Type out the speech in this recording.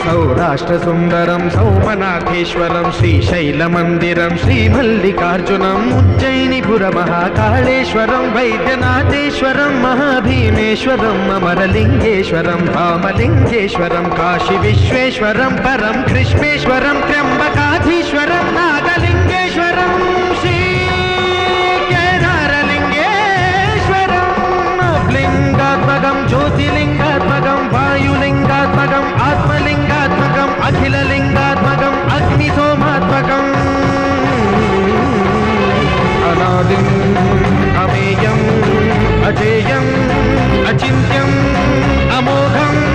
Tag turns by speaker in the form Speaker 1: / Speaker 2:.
Speaker 1: सौराष्ट्रसुन्दरं सौमनाथेश्वरं श्रीशैलमन्दिरं श्रीमल्लिकार्जुनम् उज्जयिनीपुरमहाकाळेश्वरं वैद्यनाथेश्वरं महाभीमेश्वरम् अमरलिङ्गेश्वरं रामलिङ्गेश्वरं काशीविश्वेश्वरं परं कृष्णेश्वरं त्र्यम्बकाधीश्वरं नागलिङ्गेश्वरं श्रीकेदारलिङ्गेश्वरं लिङ्गात्मकं ज्योतिलिङ्गात्मकं वायुलिङ्गात्मकम् आत्मलिङ्गात्मकम् अखिललिङ्गात्मकम् अग्निसोमात्मकम् अनादिम् अमेयम् अजेयम् अचिन्त्यम् अमोघम्